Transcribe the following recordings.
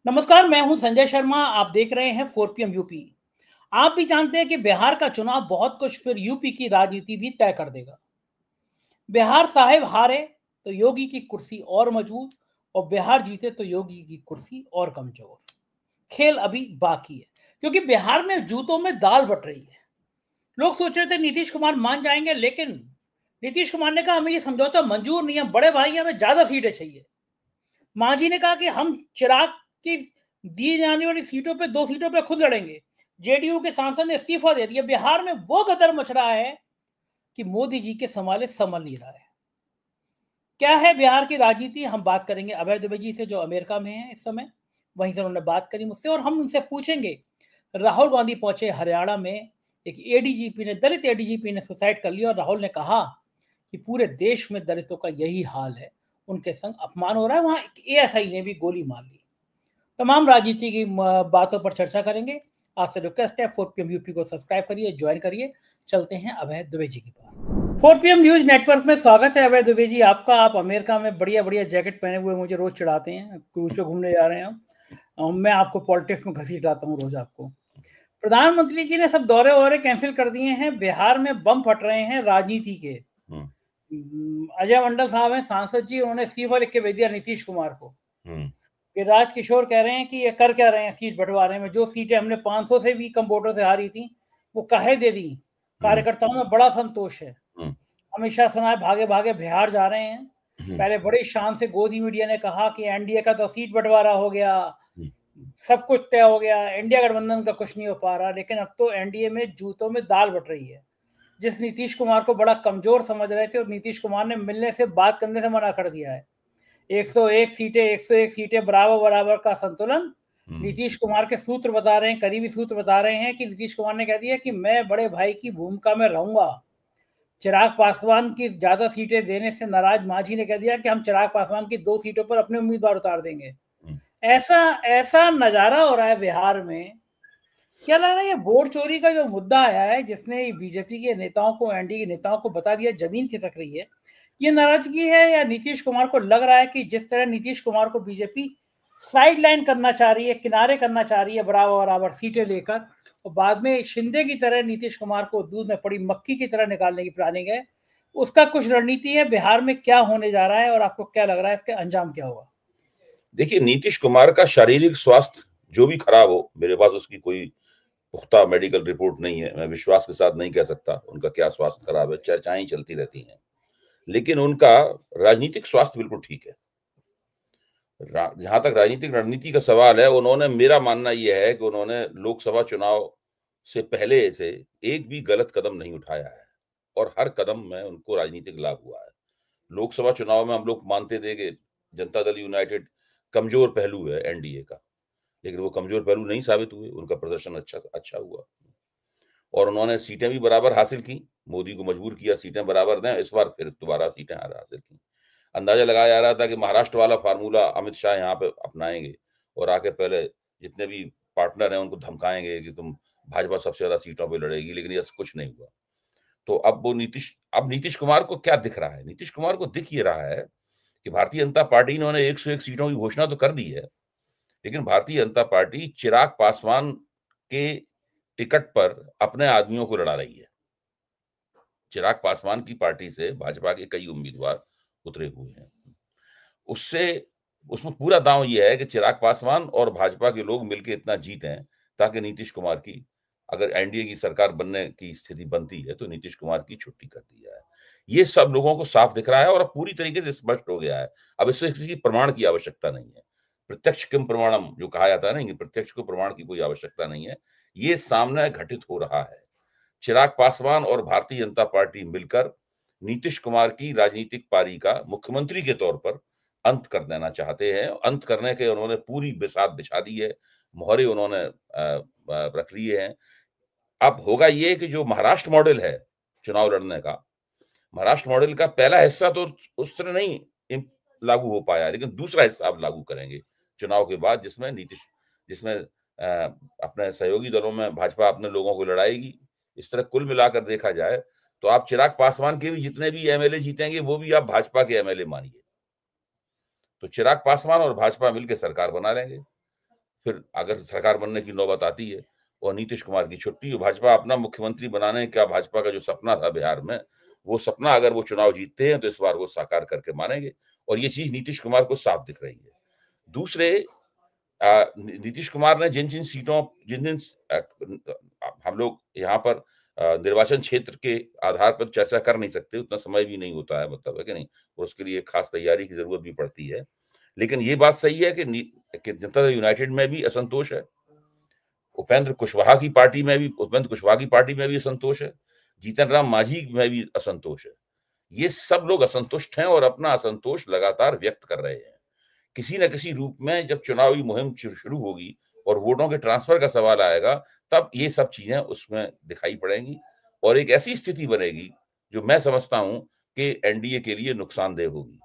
नमस्कार, मैं हूं संजय शर्मा। आप देख रहे हैं 4 PM यूपी। आप भी जानते हैं कि बिहार का चुनाव बहुत कुछ फिर यूपी की राजनीति भी तय कर देगा। बिहार साहेब हारे तो योगी की कुर्सी और मजबूत, और बिहार जीते तो योगी की कुर्सी और कमजोर। खेल अभी बाकी है, क्योंकि बिहार में जूतों में दाल बट रही है। लोग सोच रहे थे नीतीश कुमार मान जाएंगे, लेकिन नीतीश कुमार ने कहा हमें ये समझौता मंजूर नहीं है, बड़े भाई हमें ज्यादा सीटें चाहिए। मांझी ने कहा कि हम चिराग की दी जाने वाली सीटों पे 2 सीटों पे खुद लड़ेंगे। जेडीयू के सांसद ने इस्तीफा दे दिया। बिहार में वो गदर मच रहा है कि मोदी जी के संभाले संभल नहीं रहा है। क्या है बिहार की राजनीति, हम बात करेंगे अभय दुबे जी से, जो अमेरिका में है इस समय। वहीं से उन्होंने बात करी मुझसे, और हम उनसे पूछेंगे राहुल गांधी पहुंचे हरियाणा में। एक एडीजीपी ने, दलित एडीजीपी ने सुसाइड कर लिया, और राहुल ने कहा कि पूरे देश में दलितों का यही हाल है, उनके संग अपमान हो रहा है। वहां एएसआई ने भी गोली मार ली। तमाम राजनीति की बातों पर चर्चा करेंगे। आपसे रिक्वेस्ट है 4 PM यूपी को सब्सक्राइब करिए, ज्वाइन करिए। चलते हैं अभय दुबे जी के पास। 4 PM न्यूज नेटवर्क में स्वागत है अभय दुबे जी आपका। आप अमेरिका में बढ़िया बढ़िया जैकेट पहने हुए मुझे रोज चिढ़ाते हैं, क्रूज पे घूमने जा रहे हैं हम। मैं आपको पॉलिटिक्स में घसीट लाता हूँ रोज आपको। प्रधानमंत्री जी ने सब दौरे वौरे कैंसिल कर दिए हैं। बिहार में बम फट रहे हैं राजनीति के। अजय मंडल साहब हैं सांसद जी, उन्होंने इस्तीफा लिख के भेज दिया नीतीश कुमार को। कि राजकिशोर कह रहे हैं कि ये कर क्या रहे हैं सीट बंटवारे में। जो सीटें हमने 500 से भी कम वोटों से हारी थी, वो काहे दे दी। कार्यकर्ताओं में बड़ा संतोष है। अमित शाह सुना है भागे भागे बिहार जा रहे हैं। पहले बड़ी शान से गोदी मीडिया ने कहा कि एनडीए का तो सीट बंटवारा हो गया, सब कुछ तय हो गया, इंडिया गठबंधन का कुछ नहीं हो पा रहा। लेकिन अब तो एनडीए में जूतों में दाल बट रही है। जिस नीतीश कुमार को बड़ा कमजोर समझ रहे थे, और नीतीश कुमार ने मिलने से, बात करने से मना कर दिया है। 101 सीटें बराबर बराबर का संतुलन। नीतीश कुमार के सूत्र बता रहे हैं, करीबी सूत्र बता रहे हैं कि नीतीश कुमार ने कह दिया कि मैं बड़े भाई की भूमिका में रहूंगा। चिराग पासवान की ज्यादा सीटें देने से नाराज मांझी ने कह दिया कि हम चिराग पासवान की 2 सीटों पर अपने उम्मीदवार उतार देंगे। ऐसा ऐसा नजारा हो रहा है बिहार में। क्या लग रहा है ये वोट चोरी का जो मुद्दा आया है, जिसने बीजेपी के नेताओं को, एनडीए के नेताओं को बता दिया जमीन खिसक रही है, ये नाराजगी है, या नीतीश कुमार को लग रहा है कि जिस तरह नीतीश कुमार को बीजेपी साइड लाइन करना चाह रही है, किनारे करना चाह रही है बराबर बराबर सीटें लेकर, और बाद में शिंदे की तरह नीतीश कुमार को दूध में पड़ी मक्खी की तरह निकालने की प्लानिंग है। उसका कुछ रणनीति है। बिहार में क्या होने जा रहा है और आपको क्या लग रहा है इसके अंजाम क्या होगा? देखिए, नीतीश कुमार का शारीरिक स्वास्थ्य जो भी खराब हो, मेरे पास उसकी कोई पुख्ता मेडिकल रिपोर्ट नहीं है, मैं विश्वास के साथ नहीं कह सकता उनका क्या स्वास्थ्य खराब है, चर्चाएं चलती रहती हैं। लेकिन उनका राजनीतिक स्वास्थ्य बिल्कुल ठीक है। जहां तक राजनीतिक रणनीति का सवाल है, उन्होंने, मेरा मानना यह है कि उन्होंने लोकसभा चुनाव से पहले से एक भी गलत कदम नहीं उठाया है, और हर कदम में उनको राजनीतिक लाभ हुआ है। लोकसभा चुनाव में हम लोग मानते थे कि जनता दल यूनाइटेड कमजोर पहलू है एनडीए का, लेकिन वो कमजोर पहलू नहीं साबित हुए, उनका प्रदर्शन अच्छा हुआ, और उन्होंने सीटें भी बराबर हासिल की। मोदी को मजबूर किया सीटें बराबर दें, इस बार फिर दोबारा सीटें हासिल की। अंदाजा लगाया जा रहा था कि महाराष्ट्र वाला फार्मूला अमित शाह यहाँ पे अपनाएंगे, और आके पहले जितने भी पार्टनर हैं उनको धमकाएंगे कि तुम, भाजपा सबसे ज्यादा सीटों पे लड़ेगी, लेकिन ये कुछ नहीं हुआ। तो अब नीतीश कुमार को क्या दिख रहा है? नीतीश कुमार को दिख ये रहा है कि भारतीय जनता पार्टी ने 101 सीटों की घोषणा तो कर दी है, लेकिन भारतीय जनता पार्टी चिराग पासवान के टिकट पर अपने आदमियों को लड़ा रही है। चिराग पासवान की पार्टी से भाजपा के कई उम्मीदवार उतरे हुए हैं। उसमें पूरा दांव यह है कि चिराग पासवान और भाजपा के लोग मिलकर इतना जीतें ताकि नीतीश कुमार की, अगर एनडीए की सरकार बनने की स्थिति बनती है तो नीतीश कुमार की छुट्टी कर दी जाए। ये सब लोगों को साफ दिख रहा है और अब पूरी तरीके से स्पष्ट हो गया है। अब इससे किसी प्रमाण की आवश्यकता नहीं है। प्रत्यक्ष किम प्रमाणम जो कहा जाता है ना, कि प्रत्यक्ष को प्रमाण की कोई आवश्यकता नहीं है। ये सामने घटित हो रहा है। चिराग पासवान और भारतीय जनता पार्टी मिलकर नीतीश कुमार की राजनीतिक पारी का मुख्यमंत्री के तौर पर अंत कर देना चाहते हैं। अंत करने के उन्होंने पूरी बिसात बिछा दी है, मोहरे उन्होंने रख लिए हैं। अब होगा ये कि जो महाराष्ट्र मॉडल है चुनाव लड़ने का, महाराष्ट्र मॉडल का पहला हिस्सा तो उस तरह नहीं लागू हो पाया, लेकिन दूसरा हिस्सा अब लागू करेंगे चुनाव के बाद, जिसमें अपने सहयोगी दलों में भाजपा अपने लोगों को लड़ाएगी। इस तरह कुल मिलाकर देखा जाए तो आप चिराग पासवान के भी जितने भी एमएलए जीतेंगे वो भी आप भाजपा के एमएलए मानिए। तो चिराग पासवान और भाजपा मिलकर सरकार बना लेंगे। फिर अगर सरकार बनने की नौबत आती है और नीतीश कुमार की छुट्टी, भाजपा अपना मुख्यमंत्री बनाने का भाजपा का जो सपना था बिहार में, वो सपना अगर वो चुनाव जीतते हैं तो इस बार वो साकार करके मानेंगे, और ये चीज नीतीश कुमार को साफ दिख रही है। दूसरे, नीतीश कुमार ने जिन जिन सीटों जिन जिन हम लोग यहाँ पर निर्वाचन क्षेत्र के आधार पर चर्चा कर नहीं सकते, उतना समय भी नहीं होता है, मतलब है कि नहीं, और उसके लिए खास तैयारी की जरूरत भी पड़ती है। लेकिन ये बात सही है कि जनता दल यूनाइटेड में भी असंतोष है, उपेंद्र कुशवाहा की पार्टी में भी असंतोष है, जीतन राम मांझी में भी असंतोष है। ये सब लोग असंतुष्ट हैं और अपना असंतोष लगातार व्यक्त कर रहे हैं। किसी न किसी रूप में जब चुनावी मुहिम शुरू होगी और वोटों के ट्रांसफर का सवाल आएगा, तब ये सब चीजें उसमें दिखाई पड़ेंगी और एक ऐसी स्थिति बनेगी जो मैं समझता हूं कि एनडीए के लिए नुकसानदेह होगी।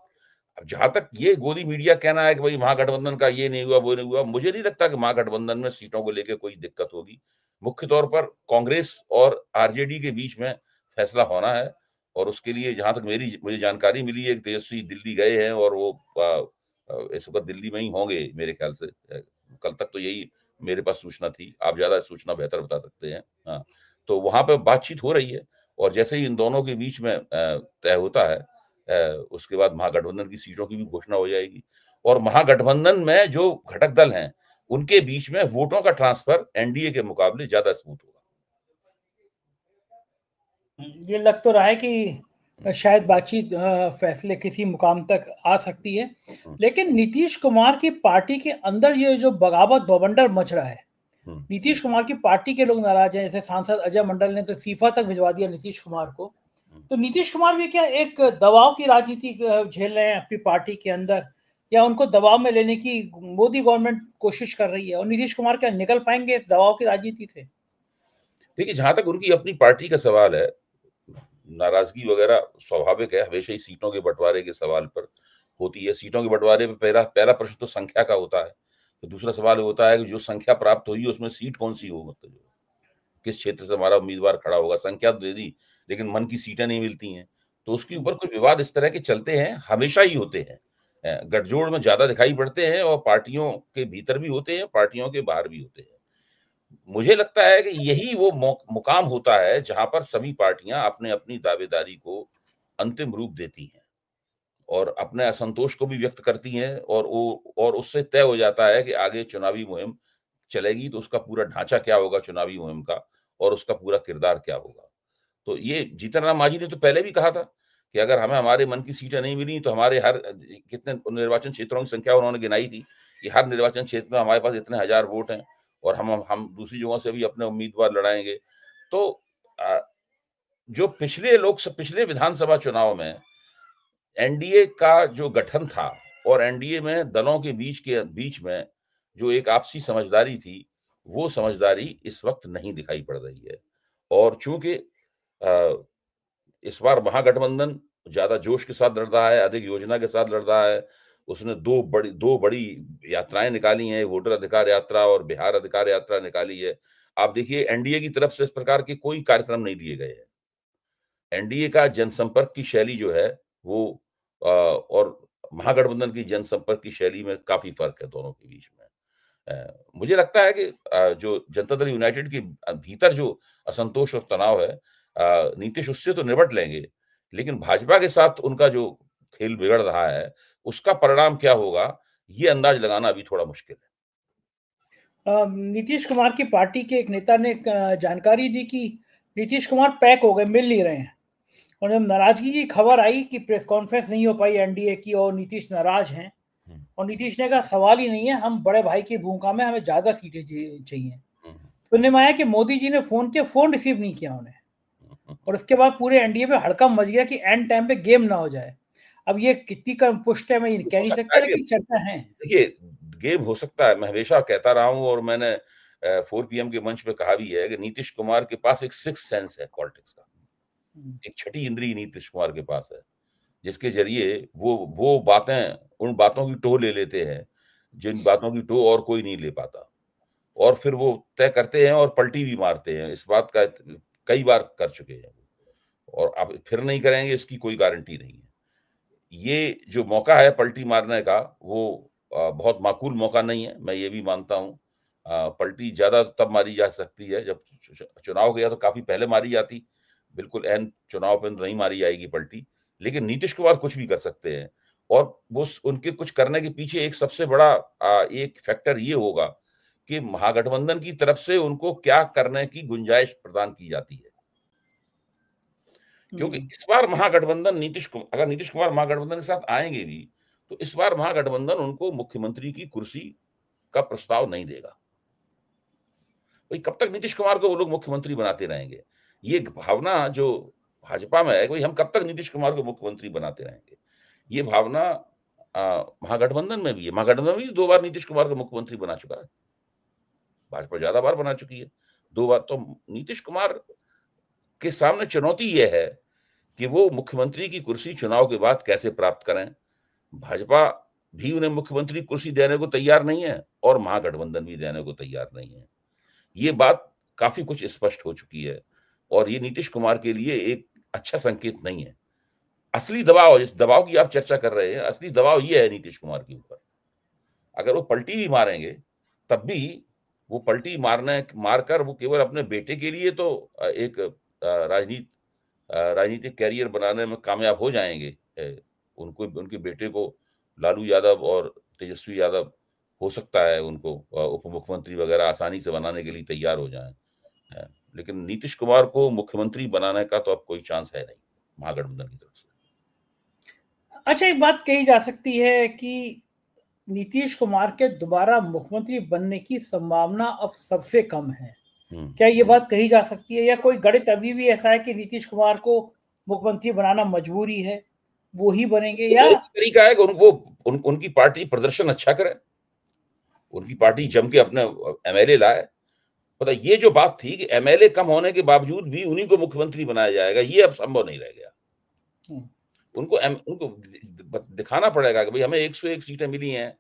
अब जहां तक ये गोदी मीडिया कहना है कि भाई महागठबंधन का ये नहीं हुआ, वो नहीं हुआ, मुझे नहीं लगता कि महागठबंधन में सीटों को लेकर कोई दिक्कत होगी। मुख्य तौर पर कांग्रेस और आरजेडी के बीच में फैसला होना है, और उसके लिए जहां तक मुझे जानकारी मिली है कि तेजस्वी दिल्ली गए हैं और वो इस वक्त दिल्ली में ही होंगे मेरे ख्याल से। कल तक तो यही मेरे पास सूचना थी, आप ज्यादा सूचना बेहतर बता सकते हैं। हाँ, तो वहां पे बातचीत हो रही है, और जैसे ही इन दोनों के बीच में तय होता है, उसके बाद महागठबंधन की सीटों की भी घोषणा हो जाएगी, और महागठबंधन में जो घटक दल हैं उनके बीच में वोटों का ट्रांसफर एनडीए के मुकाबले ज्यादा स्मूथ होगा। ये लग तो रहा है कि शायद बातचीत फैसले किसी मुकाम तक आ सकती है, लेकिन नीतीश कुमार की पार्टी के अंदर ये जो बगावत बवंडर मच रहा है, नीतीश कुमार की पार्टी के लोग नाराज हैं। जैसे सांसद अजय मंडल ने तो इस्तीफा तक भिजवा दिया नीतीश कुमार को। तो नीतीश कुमार भी क्या एक दबाव की राजनीति झेल रहे हैं अपनी पार्टी के अंदर, या उनको दबाव में लेने की मोदी गवर्नमेंट कोशिश कर रही है, और नीतीश कुमार क्या निकल पाएंगे इस दबाव की राजनीति से? देखिए, जहां तक उनकी अपनी पार्टी का सवाल है, नाराजगी वगैरह स्वाभाविक है, हमेशा ही सीटों के बंटवारे के सवाल पर होती है। सीटों के बंटवारे में पहला प्रश्न तो संख्या का होता है, तो दूसरा सवाल होता है कि जो संख्या प्राप्त हुई उसमें सीट कौन सी हो, मतलब किस क्षेत्र से हमारा उम्मीदवार खड़ा होगा। संख्या तो दे दी, लेकिन मन की सीटें नहीं मिलती हैं, तो उसके ऊपर कुछ विवाद इस तरह के चलते हैं, हमेशा ही होते हैं। गठजोड़ में ज्यादा दिखाई पड़ते हैं, और पार्टियों के भीतर भी होते हैं, पार्टियों के बाहर भी होते हैं। मुझे लगता है कि यही वो मुकाम होता है जहां पर सभी पार्टियां अपने अपनी दावेदारी को अंतिम रूप देती हैं और अपने असंतोष को भी व्यक्त करती हैं, और उससे तय हो जाता है कि आगे चुनावी मुहिम चलेगी तो उसका पूरा ढांचा क्या होगा चुनावी मुहिम का, और उसका पूरा किरदार क्या होगा। तो ये जीतन राम मांझी ने तो पहले भी कहा था कि अगर हमें हमारे मन की सीटें नहीं मिली तो हमारे हर कितने निर्वाचन क्षेत्रों की संख्या उन्होंने गिनाई थी कि हर निर्वाचन क्षेत्र में हमारे पास इतने हजार वोट हैं, और हम दूसरी जगहों से भी अपने उम्मीदवार लड़ाएंगे। तो जो पिछले विधानसभा चुनाव में एनडीए का जो गठन था और एनडीए में दलों के बीच में जो एक आपसी समझदारी थी, वो समझदारी इस वक्त नहीं दिखाई पड़ रही है। और चूंकि इस बार महागठबंधन ज्यादा जोश के साथ लड़ रहा है, अधिक योजना के साथ लड़ रहा है, उसने दो बड़ी यात्राएं निकाली हैं, वोटर अधिकार यात्रा और बिहार अधिकार यात्रा निकाली है। आप देखिए, एनडीए की तरफ से इस प्रकार के कोई कार्यक्रम नहीं लिए गए हैं। एनडीए का जनसंपर्क की शैली जो है वो और महागठबंधन की जनसंपर्क की शैली में काफी फर्क है दोनों के बीच में। मुझे लगता है कि जो जनता दल यूनाइटेड के भीतर जो असंतोष और तनाव है, नीतीश उससे तो निपट लेंगे, लेकिन भाजपा के साथ उनका जो खेल बिगड़ रहा है उसका परिणाम क्या होगा, ये अंदाज लगाना अभी थोड़ा मुश्किल है। नीतीश कुमार की पार्टी के एक नेता ने जानकारी दी कि नीतीश कुमार पैक हो गए, मिल नहीं रहे हैं, और जब नाराजगी की खबर आई कि प्रेस कॉन्फ्रेंस नहीं हो पाई एनडीए की और नीतीश नाराज हैं, और नीतीश ने कहा सवाल ही नहीं है, हम बड़े भाई की भूमिका में, हमें ज्यादा सीटें चाहिए। सुनने में आया कि मोदी जी ने फोन किया, फोन रिसीव नहीं किया उन्हें, और उसके बाद पूरे एनडीए पे हड़कंप मच गया कि एंड टाइम पे गेम ना हो जाए। अब ये कितनी का पुष्ट है मैं कह नहीं सकता, लेकिन चर्चा है। देखिए, गेम हो सकता है, मैं हमेशा कहता रहा हूं, और मैंने 4 PM के मंच पे कहा भी है कि नीतीश कुमार के पास एक सिक्स सेंस है पॉलिटिक्स का, एक छठी इंद्री नीतीश कुमार के पास है, जिसके जरिए वो बातें, उन बातों की टो ले लेते हैं जिन बातों की टो और कोई नहीं ले पाता, और फिर वो तय करते हैं और पलटी भी मारते हैं। इस बात का कई बार कर चुके हैं, और अब फिर नहीं करेंगे इसकी कोई गारंटी नहीं है। ये जो मौका है पलटी मारने का, वो बहुत माकूल मौका नहीं है, मैं ये भी मानता हूं। पलटी ज्यादा तब मारी जा सकती है जब चुनाव गया, तो काफी पहले मारी जाती, बिल्कुल एन चुनाव पर नहीं मारी जाएगी पलटी। लेकिन नीतीश कुमार कुछ भी कर सकते हैं, और वो उनके कुछ करने के पीछे एक सबसे बड़ा एक फैक्टर ये होगा कि महागठबंधन की तरफ से उनको क्या करने की गुंजाइश प्रदान की जाती है। क्योंकि इस बार महागठबंधन अगर नीतीश कुमार महागठबंधन के साथ आएंगे भी, तो इस बार महागठबंधन उनको मुख्यमंत्री की कुर्सी का प्रस्ताव नहीं देगा। भाई कब तक नीतीश कुमार को वो लोग मुख्यमंत्री बनाते रहेंगे? ये भावना जो भाजपा में है, भाई हम कब तक नीतीश कुमार को मुख्यमंत्री बनाते रहेंगे, ये भावना महागठबंधन में भी है। महागठबंधन भी 2 बार नीतीश कुमार को मुख्यमंत्री बना चुका है, भाजपा ज्यादा बार बना चुकी है, 2 बार। तो नीतीश कुमार के सामने चुनौती यह है कि वो मुख्यमंत्री की कुर्सी चुनाव के बाद कैसे प्राप्त करें। भाजपा भी उन्हें मुख्यमंत्री कुर्सी देने को तैयार नहीं है, और महागठबंधन भी देने को तैयार नहीं है। ये बात काफी कुछ स्पष्ट हो चुकी है, और ये नीतीश कुमार के लिए एक अच्छा संकेत नहीं है। असली दबाव, जिस दबाव की आप चर्चा कर रहे हैं, असली दबाव ये है नीतीश कुमार के ऊपर। अगर वो पलटी भी मारेंगे, तब भी वो पलटी मारकर वो केवल अपने बेटे के लिए तो एक राजनीतिक कैरियर बनाने में कामयाब हो जाएंगे। उनको, उनके बेटे को लालू यादव और तेजस्वी यादव हो सकता है उनको उप मुख्यमंत्री वगैरह आसानी से बनाने के लिए तैयार हो जाएं, लेकिन नीतीश कुमार को मुख्यमंत्री बनाने का तो अब कोई चांस है नहीं महागठबंधन की तरफ से। अच्छा, एक बात कही जा सकती है कि नीतीश कुमार के दोबारा मुख्यमंत्री बनने की संभावना अब सबसे कम है। क्या ये बात कही जा सकती है, या कोई गणित अभी भी ऐसा है कि नीतीश कुमार को मुख्यमंत्री बनाना मजबूरी है, वो ही बनेंगे? या एक तरीका है कि उनकी पार्टी प्रदर्शन अच्छा करे, उनकी पार्टी जम के अपने एमएलए लाए। पता ये जो बात थी कि एमएलए कम होने के बावजूद भी उन्हीं को मुख्यमंत्री बनाया जाएगा, ये अब संभव नहीं रह गया। उनको दिखाना पड़ेगा कि भाई हमें 101 सीटें मिली हैं,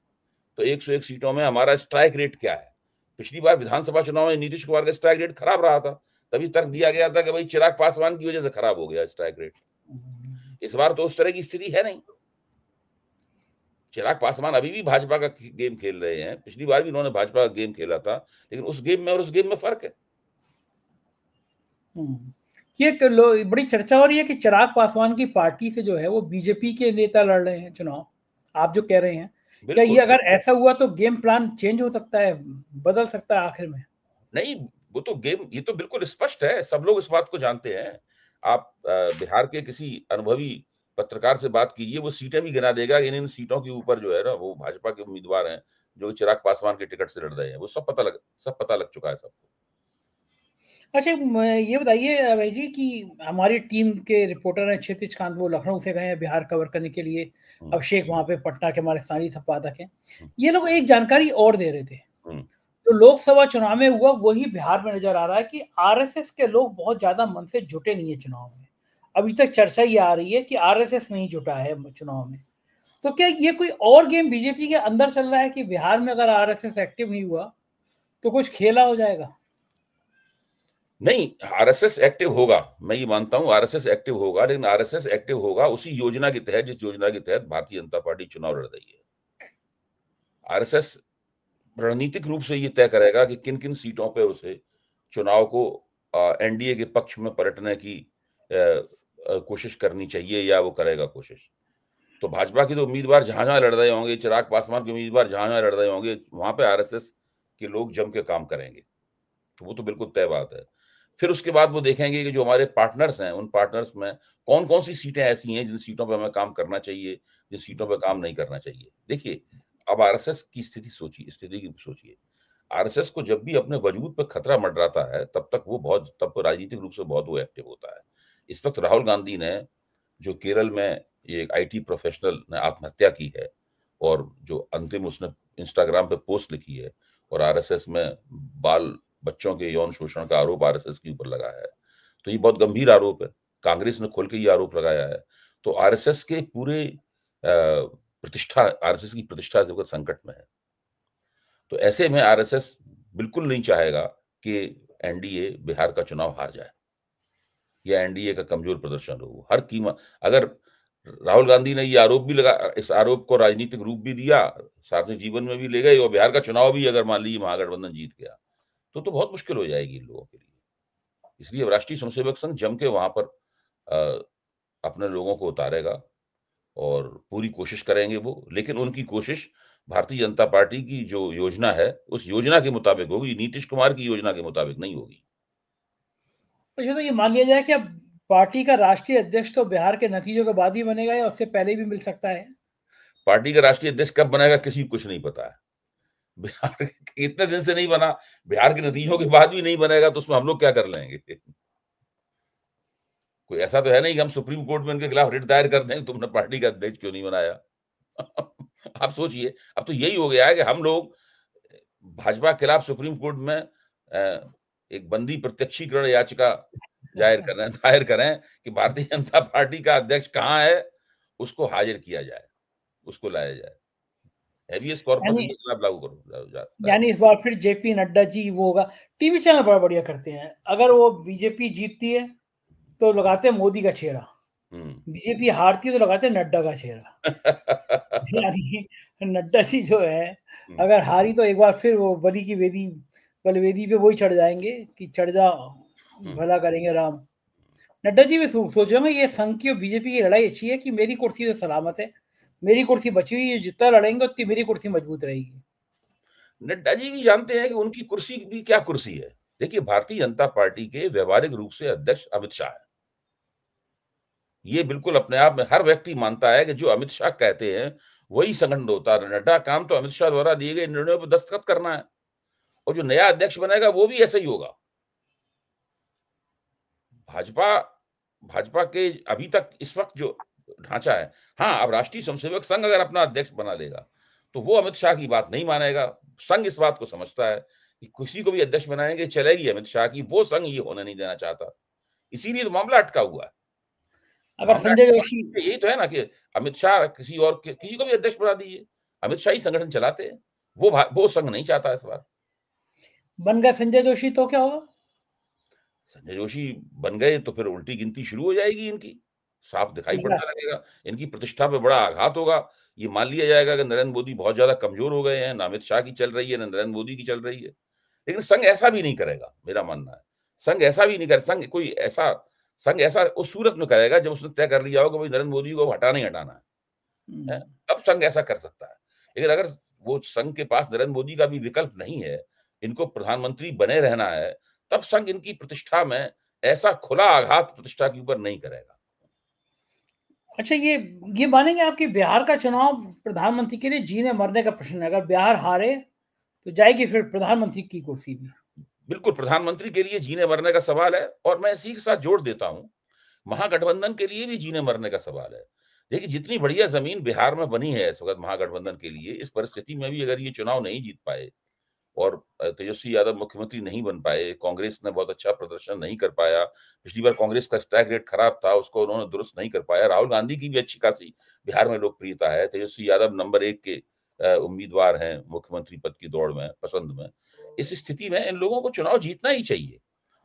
तो 101 सीटों में हमारा स्ट्राइक रेट क्या है। पिछली बार विधानसभा चुनाव में नीतीश कुमार का स्ट्राइक रेट खराब रहा था, तभी तर्क दिया गया था कि भाई चिराग पासवान की वजह से खराब हो गया स्ट्राइक रेट। इस बार तो उस तरह की स्थिति है नहीं। चिराग पासवान अभी भी भाजपा का गेम खेल रहे हैं, पिछली बार भी उन्होंने भाजपा का गेम खेला था, लेकिन उस गेम में और उस गेम में फर्क है। ये बड़ी चर्चा हो रही है कि चिराग पासवान की पार्टी से जो है वो बीजेपी के नेता लड़ रहे हैं चुनाव, आप जो कह रहे हैं, क्या ये अगर ऐसा हुआ तो गेम प्लान चेंज हो सकता है, बदल सकता है आखिर में? नहीं, वो तो गेम, ये तो बिल्कुल स्पष्ट है, सब लोग इस बात को जानते हैं। आप बिहार के किसी अनुभवी पत्रकार से बात कीजिए, वो सीटें भी गिना देगा। इन सीटों के ऊपर जो है ना, वो भाजपा के उम्मीदवार हैं जो चिराग पासवान के टिकट से लड़ रहे हैं, वो सब पता लग चुका है सबको। अच्छा, ये बताइए अभय जी कि हमारी टीम के रिपोर्टर हैं क्षितिज कांत, वो लखनऊ से गए हैं बिहार कवर करने के लिए। अभिषेक वहां पे पटना के हमारे स्थानीय संपादक हैं। ये लोग एक जानकारी और दे रहे थे, जो लोकसभा चुनाव में हुआ वही बिहार में नजर आ रहा है कि आरएसएस के लोग बहुत ज्यादा मन से जुटे नहीं है चुनाव में। अभी तक चर्चा ये आ रही है कि आरएसएस नहीं जुटा है चुनाव में। तो क्या ये कोई और गेम बीजेपी के अंदर चल रहा है कि बिहार में अगर आरएसएस एक्टिव नहीं हुआ तो कुछ खेला हो जाएगा? नहीं, आरएसएस एक्टिव होगा, मैं ये मानता हूं आरएसएस एक्टिव होगा, लेकिन आरएसएस एक्टिव होगा उसी योजना के तहत जिस योजना के तहत भारतीय जनता पार्टी चुनाव लड़ रही है। आरएसएस रणनीतिक रूप से ये तय करेगा कि किन किन सीटों पे उसे चुनाव को एनडीए के पक्ष में पलटने की कोशिश करनी चाहिए, या वो करेगा कोशिश। तो भाजपा के तो उम्मीदवार जहां जहां लड़ रहे होंगे, चिराग पासवान के उम्मीदवार जहां जहां लड़ रहे होंगे, वहां पे आरएसएस के लोग जम के काम करेंगे, तो वो तो बिल्कुल तय बात है। फिर उसके बाद वो देखेंगे कि जो हमारे पार्टनर्स हैं, उन पार्टनर्स में कौन कौन सी सीटें ऐसी हैं जिन सीटों पे हमें काम करना चाहिए, जिन सीटों पे काम नहीं करना चाहिए। देखिए, अब आरएसएस की स्थिति सोचिए। आरएसएस को जब भी अपने वजूद पे खतरा मंडराता है, तब तो राजनीतिक रूप से बहुत वो एक्टिव होता है। इस वक्त राहुल गांधी ने, जो केरल में एक आईटी प्रोफेशनल ने आत्महत्या की है, और जो अंतिम उसने इंस्टाग्राम पे पोस्ट लिखी है, और आरएसएस में बच्चों के यौन शोषण का आरोप आरएसएस के ऊपर लगा है, तो ये बहुत गंभीर आरोप है। कांग्रेस ने खुल के ये आरोप लगाया है। तो आरएसएस के पूरे आरएसएस की प्रतिष्ठा इस वक्त संकट में है। तो ऐसे में आरएसएस बिल्कुल नहीं चाहेगा कि एनडीए बिहार का चुनाव हार जाए, या एनडीए का कमजोर प्रदर्शन हो। हर कीमत, अगर राहुल गांधी ने ये आरोप भी लगा, इस आरोप को राजनीतिक रूप भी दिया, सार्वजनिक जीवन में भी ले गए, और बिहार का चुनाव भी अगर मान लीजिए महागठबंधन जीत गया तो बहुत मुश्किल हो जाएगी इन लोगों के लिए। इसलिए अब राष्ट्रीय स्वयंसेवक संघ जम के वहां पर अपने लोगों को उतारेगा और पूरी कोशिश करेंगे वो, लेकिन उनकी कोशिश भारतीय जनता पार्टी की जो योजना है उस योजना के मुताबिक होगी, नीतीश कुमार की योजना के मुताबिक नहीं होगी। अच्छा, तो ये मान लिया जाए कि अब पार्टी का राष्ट्रीय अध्यक्ष तो बिहार के नतीजों के बाद ही बनेगा या उससे पहले भी मिल सकता है? पार्टी का राष्ट्रीय अध्यक्ष कब बनेगा किसी को कुछ नहीं पता है। बिहार इतने दिन से नहीं बना, बिहार के नतीजों के बाद भी नहीं बनेगा तो उसमें हम लोग क्या कर लेंगे? कोई ऐसा तो है नहीं कि हम सुप्रीम कोर्ट में उनके खिलाफ रिट दायर कर दें, तुमने पार्टी का अध्यक्ष क्यों नहीं बनाया? आप सोचिए, अब तो यही हो गया है कि हम लोग भाजपा के खिलाफ सुप्रीम कोर्ट में एक बंदी प्रत्यक्षीकरण याचिका दायर करें कि भारतीय जनता पार्टी का अध्यक्ष कहाँ है, उसको हाजिर किया जाए, उसको लाया जाए, हैबियस कॉर्पस इनके खिलाफ लागू करो। यानी इस बार फिर जेपी नड्डा जी वो होगा। टीवी चैनल बड़ा बढ़िया करते हैं, अगर वो बीजेपी जीतती है तो लगाते हैं मोदी का चेहरा, बीजेपी हारती है तो लगाते हैं नड्डा का चेहरा। यानी नड्डा जी जो है अगर हारी तो एक बार फिर वो बलि की वेदी बलवेदी पे वही चढ़ जाएंगे कि चढ़ जा भला करेंगे राम। नड्डा जी भी सोचेंगे ये संघ की और बीजेपी की लड़ाई अच्छी है कि मेरी कुर्सी तो सलामत है, मेरी कुर्सी बची हुई है, जितना लड़ेंगे उतनी मेरी कुर्सी मजबूत रहेगी। नड्डा जी भी जानते हैं कि उनकी कुर्सी भी क्या कुर्सी है। देखिए, भारतीय जनता पार्टी के व्यवहारिक रूप से अध्यक्ष अमित शाह है। ये बिल्कुल अपने आप में हर व्यक्ति मानता है कि जो अमित शाह कहते हैं वही संगठन होता है। नड्डा काम तो अमित शाह द्वारा लिए गए निर्णयों पर दस्तखत करना है, और जो नया अध्यक्ष बनेगा वो भी ऐसा ही होगा। भाजपा के अभी तक इस वक्त जो ढांचा है, हाँ, अब राष्ट्रीय स्वयंसेवक संघ अगर अपना अध्यक्ष बना लेगा तो वो अमित शाह की बात नहीं मानेगा। संघ इस बात को समझता है कि किसी को भी अध्यक्ष बनाएंगे चलेगी अमित शाह की, वो संघ ये होने नहीं देना चाहता, इसीलिए तो मामला अटका हुआ है। अगर संजय जोशी, यही तो है ना कि अमित शाह किसी को भी अध्यक्ष बना दीजिए, अमित शाह ही संगठन चलाते हैं, वो संघ नहीं चाहता इस बार। बन गए संजय जोशी तो क्या होगा? संजय जोशी बन गए तो फिर उल्टी गिनती शुरू हो जाएगी इनकी, साफ दिखाई पड़ने लगेगा, इनकी प्रतिष्ठा पे बड़ा आघात होगा। ये मान लिया जाएगा कि नरेंद्र मोदी बहुत ज्यादा कमजोर हो गए हैं, ना अमित शाह की चल रही है, ना नरेंद्र मोदी की चल रही है। लेकिन संघ ऐसा भी नहीं करेगा, मेरा मानना है। संघ ऐसा भी नहीं करेगा, संघ ऐसा उस सूरत में करेगा जब उसने तय कर लिया होगा भाई नरेंद्र मोदी को हटाना ही हटाना है, तब संघ ऐसा कर सकता है। लेकिन अगर वो संघ के पास नरेंद्र मोदी का भी विकल्प नहीं है, इनको प्रधानमंत्री बने रहना है, तब संघ इनकी प्रतिष्ठा में ऐसा खुला आघात प्रतिष्ठा के ऊपर नहीं करेगा। अच्छा, ये मानेंगे आपकी बिहार का चुनाव प्रधानमंत्री के लिए जीने मरने का प्रश्न है? अगर बिहार हारे तो जाएगी फिर प्रधानमंत्री की कुर्सी भी? बिल्कुल, प्रधानमंत्री के लिए जीने मरने का सवाल है, और मैं इसी के साथ जोड़ देता हूं, महागठबंधन के लिए भी जीने मरने का सवाल है। देखिए, जितनी बढ़िया जमीन बिहार में बनी है इस वक्त महागठबंधन के लिए, इस परिस्थिति में भी अगर ये चुनाव नहीं जीत पाए और तेजस्वी यादव मुख्यमंत्री नहीं बन पाए, कांग्रेस ने बहुत अच्छा प्रदर्शन नहीं कर पाया, पिछली बार कांग्रेस का स्ट्राइक रेट खराब था, उसको उन्होंने दुरुस्त नहीं कर पाया, राहुल गांधी की भी अच्छी खासी बिहार में लोकप्रियता है, तेजस्वी यादव नंबर 1 के उम्मीदवार हैं मुख्यमंत्री पद की दौड़ में, पसंद में। इस स्थिति में इन लोगों को चुनाव जीतना ही चाहिए।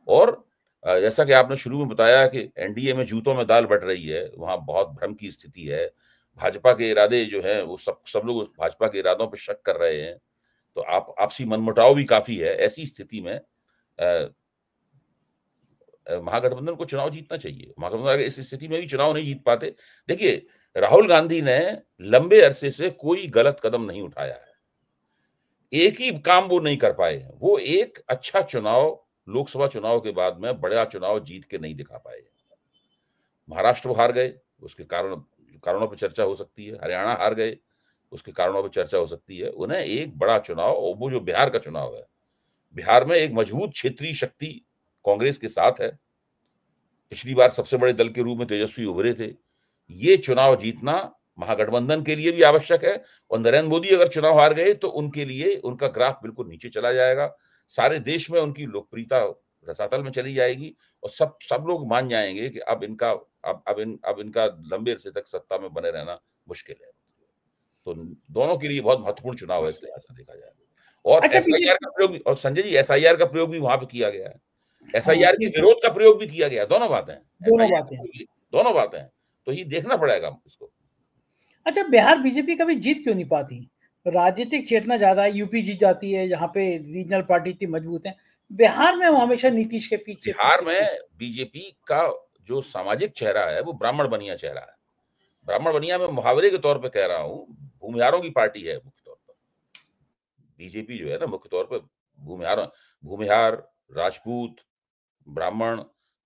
और जैसा कि आपने शुरू में बताया कि एनडीए में जूतों में दाल बट रही है, वहां बहुत भ्रम की स्थिति है, भाजपा के इरादे जो हैं वो सब लोग भाजपा के इरादों पर शक कर रहे हैं, तो आपसी मनमुटाव भी काफी है। ऐसी स्थिति में महागठबंधन को चुनाव जीतना चाहिए। महागठबंधन अगर इस स्थिति में भी चुनाव नहीं जीत पाते, देखिए, राहुल गांधी ने लंबे अरसे से कोई गलत कदम नहीं उठाया है, एक ही काम वो नहीं कर पाए, वो एक अच्छा चुनाव लोकसभा चुनाव के बाद में बड़ा चुनाव जीत के नहीं दिखा पाए। महाराष्ट्र वो हार गए, उसके कारणों पर चर्चा हो सकती है, हरियाणा हार गए, उसके कारणों पर चर्चा हो सकती है। उन्हें एक बड़ा चुनाव, और वो जो बिहार का चुनाव है, बिहार में एक मजबूत क्षेत्रीय शक्ति कांग्रेस के साथ है, पिछली बार सबसे बड़े दल के रूप में तेजस्वी उभरे थे। ये चुनाव जीतना महागठबंधन के लिए भी आवश्यक है, और नरेंद्र मोदी अगर चुनाव हार गए तो उनके लिए उनका ग्राफ बिल्कुल नीचे चला जाएगा, सारे देश में उनकी लोकप्रियता रसातल में चली जाएगी, और सब लोग मान जाएंगे कि अब इनका लंबे अरसे तक सत्ता में बने रहना मुश्किल है। तो दोनों के लिए बहुत महत्वपूर्ण चुनाव है, इसलिए ऐसा देखा जाए। और अच्छा, एसआईआर का प्रयोग भी, और संजय जी, एसआईआर का प्रयोग भी वहां पे किया गया है, एसआईआर के विरोध का प्रयोग भी किया गया, दोनों बातें हैं। तो ये देखना पड़ेगा इसको। अच्छा, बिहार बीजेपी कभी जीत क्यों नहीं पाती? राजनीतिक चेतना ज्यादा है, यूपी जीत जाती है, यहाँ पे रीजनल पार्टी इतनी मजबूत है। बिहार में वो हमेशा नीतीश के पीछे बिहार पीछे क्यों? में बीजेपी का जो सामाजिक चेहरा है वो ब्राह्मण बनिया चेहरा है। ब्राह्मण बनिया में मुहावरे के तौर पे कह रहा हूँ, भूमिहारों की पार्टी है मुख्य तौर पर। बीजेपी जो है ना मुख्य तौर पे भूमिहार, राजपूत, ब्राह्मण,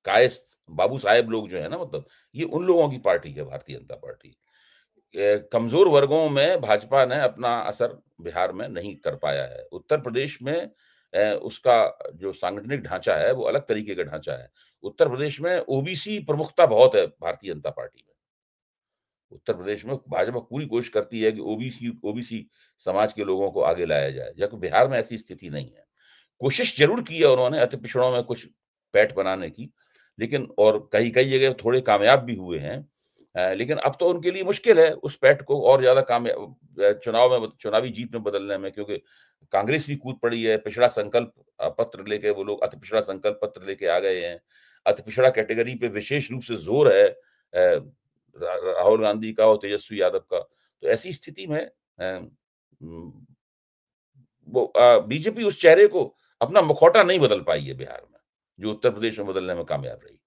कायस्थ, बाबू साहेब लोग जो है ना, मतलब ये उन लोगों की पार्टी है भारतीय जनता पार्टी। कमजोर वर्गों में भाजपा ने अपना असर बिहार में नहीं कर पाया है। उत्तर प्रदेश में उसका जो सांगठनिक ढांचा है वो अलग तरीके का ढांचा है। उत्तर प्रदेश में ओबीसी प्रमुखता बहुत है भारतीय जनता पार्टी में। उत्तर प्रदेश में भाजपा पूरी कोशिश करती है कि ओबीसी समाज के लोगों को आगे लाया जाए, जबकि बिहार में ऐसी स्थिति नहीं है। कोशिश जरूर की है उन्होंने अति पिछड़ों में कुछ पैठ बनाने की, लेकिन और कई कई जगह थोड़े कामयाब भी हुए हैं। लेकिन अब तो उनके लिए मुश्किल है उस पैठ को और ज्यादा कामयाब चुनावी जीत में बदलने में, क्योंकि कांग्रेस भी कूद पड़ी है। पिछड़ा संकल्प पत्र लेके वो लोग अति पिछड़ा संकल्प पत्र लेके आ गए हैं। अति पिछड़ा कैटेगरी पे विशेष रूप से जोर है राहुल गांधी का और तेजस्वी यादव का। तो ऐसी स्थिति में वो बीजेपी उस चेहरे को अपना मुखौटा नहीं बदल पाई है बिहार में, जो उत्तर प्रदेश में बदलने में कामयाब रही।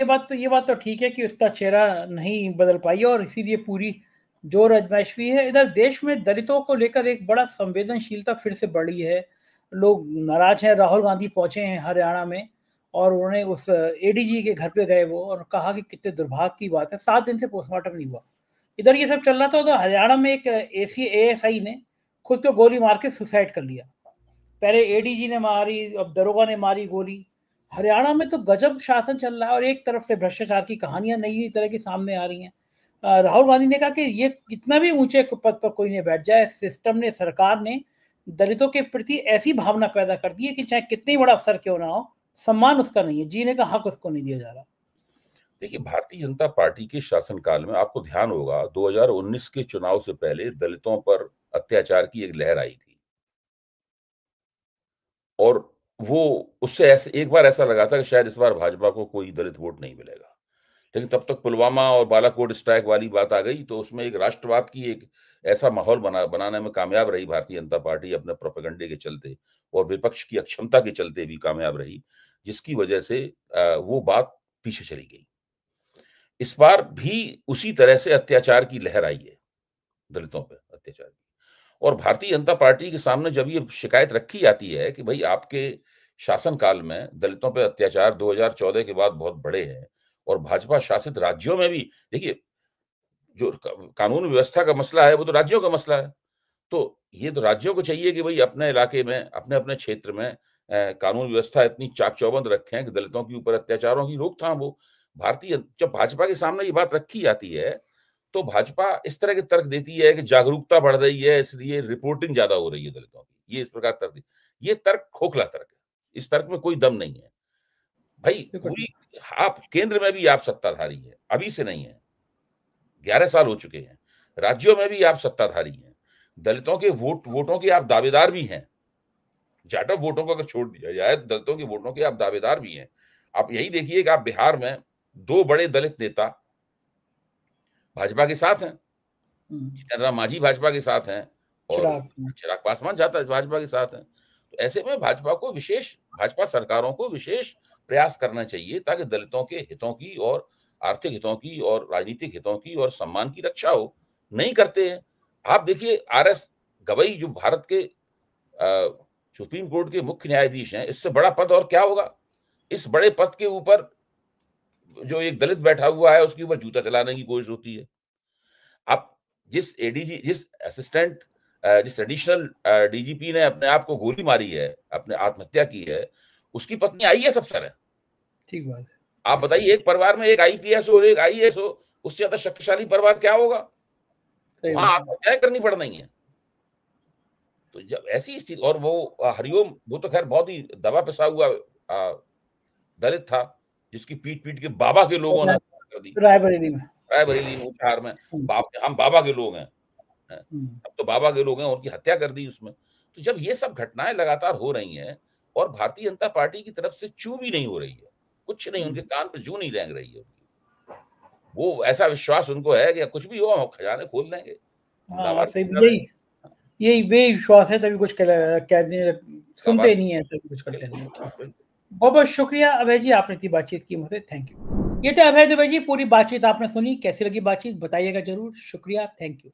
ये बात तो ठीक है कि उसका चेहरा नहीं बदल पाई और इसीलिए पूरी जोर आजमाइश भी है। इधर देश में दलितों को लेकर एक बड़ा संवेदनशीलता फिर से बढ़ी है। लोग नाराज हैं। राहुल गांधी पहुंचे हैं हरियाणा में और उन्होंने उस एडीजी के घर पे गए वो, और कहा कि कितने दुर्भाग्य की बात है 7 दिन से पोस्टमार्टम नहीं हुआ। इधर ये सब चल रहा था तो हरियाणा में एक एएसआई ने खुद को गोली मार के सुसाइड कर लिया। पहले एडीजी ने मारी, अब दरोगा ने मारी गोली। हरियाणा में तो गजब शासन चल रहा है और एक तरफ से भ्रष्टाचार की कहानियां नई नई तरह की सामने आ रही हैं। राहुल गांधी ने कहा कि ये कितना भी ऊंचे पद पर कोई नहीं बैठ जाए, सिस्टम ने, सरकार ने दलितों के प्रति ऐसी भावना पैदा कर दी है कि चाहे कितनी बड़ा अफसर क्यों ना हो, सम्मान उसका नहीं है, जीने का हक उसको नहीं दिया जा रहा। देखिए, भारतीय जनता पार्टी के शासनकाल में आपको ध्यान होगा 2019 के चुनाव से पहले दलितों पर अत्याचार की एक लहर आई थी और वो उससे ऐसे एक बार ऐसा लगा था कि शायद इस बार भाजपा को कोई दलित वोट नहीं मिलेगा। लेकिन तब तक पुलवामा और बालाकोट स्ट्राइक वाली बात आ गई, तो उसमें एक राष्ट्रवाद की एक ऐसा माहौल बनाने में कामयाब रही भारतीय जनता पार्टी अपने प्रोपेगेंडे के चलते और विपक्ष की अक्षमता के चलते भी कामयाब रही, जिसकी वजह से वो बात पीछे चली गई। इस बार भी उसी तरह से अत्याचार की लहर आई है, दलितों पे अत्याचार की। और भारतीय जनता पार्टी के सामने जब ये शिकायत रखी जाती है कि भाई आपके शासनकाल में दलितों पे अत्याचार 2014 के बाद बहुत बढ़े हैं और भाजपा शासित राज्यों में भी, देखिए जो कानून व्यवस्था का मसला है वो तो राज्यों का मसला है। तो ये तो राज्यों को चाहिए कि भाई अपने इलाके में, अपने अपने क्षेत्र में कानून व्यवस्था इतनी चाक चौबंद रखें कि दलितों के ऊपर अत्याचारों की रोकथाम हो। जब भाजपा के सामने ये बात रखी जाती है तो भाजपा इस तरह के तर्क देती है कि जागरूकता बढ़ रही है इसलिए रिपोर्टिंग ज्यादा हो रही है दलितों की, ये इस प्रकार तर्क। ये तर्क खोखला तर्क है, इस तर्क में कोई दम नहीं है भाई। पूरी आप केंद्र में भी आप सत्ताधारी है, अभी से नहीं है, 11 साल हो चुके हैं। राज्यों में भी आप सत्ताधारी हैं, दलितों के वोटों के आप दावेदार भी हैं। जाटव वोटों को अगर छोड़ दिया जाए, दलितों के वोटों के आप दावेदार भी हैं। आप यही देखिए कि आप बिहार में 2 बड़े दलित नेता भाजपा के साथ हैं। जीतन राम मांझी भाजपा के साथ हैं और चिराग पासवान भाजपा के साथ हैं। तो ऐसे में भाजपा सरकारों को विशेष प्रयास करना चाहिए ताकि दलितों के हितों की और आर्थिक हितों की और राजनीतिक हितों की और सम्मान की रक्षा हो। नहीं करते हैं। आप देखिए RS गवई जो भारत के सुप्रीम कोर्ट के मुख्य न्यायाधीश हैं, इससे बड़ा पद और क्या होगा। इस बड़े पद के ऊपर जो एक दलित बैठा हुआ है उसके ऊपर जूता चलाने की कोशिश होती है। आप जिस एडिशनल डीजीपी ने अपने आप को गोली मारी है, अपने आत्महत्या की है, उसकी पत्नी IAS अफसर है। ठीक बात है। आप बताइए, एक परिवार में एक IPS हो, एक IAS हो, उससे ज्यादा शक्तिशाली परिवार क्या होगा। वहां आत्महत्याएं करनी पड़ रही हैं। तो जब ऐसी स्थिति, और वो हरिओम, वो तो खैर बहुत ही दवा पिसा हुआ दलित था जिसकी पीट पीट के बाबा के लोगों ने कर दी रायबरेली में उछार में। हम बाबा के लोग हैं, अब तो बाबा के लोग हैं, उनकी हत्या कर दी उसमें। तो जब ये सब घटनाएं लगातार हो रही हैं और भारतीय जनता पार्टी की तरफ से चू भी नहीं हो रही है, कुछ नहीं, उनके कान पर जू नहीं रेंग रही है। वो ऐसा विश्वास उनको है कि कुछ भी हो हम खजाने खोल देंगे। हाँ सही, यही यही वे विश्वास है, तभी कुछ कहने सुनते नहीं है, तभी कुछ करते नहीं। बहुत बहुत शुक्रिया अभय जी, आपने इतनी बातचीत की मुझसे, थैंक यू। ये थे अभय दुबे जी। पूरी बातचीत आपने सुनी, कैसी लगी बातचीत बताइएगा जरूर। शुक्रिया, थैंक यू।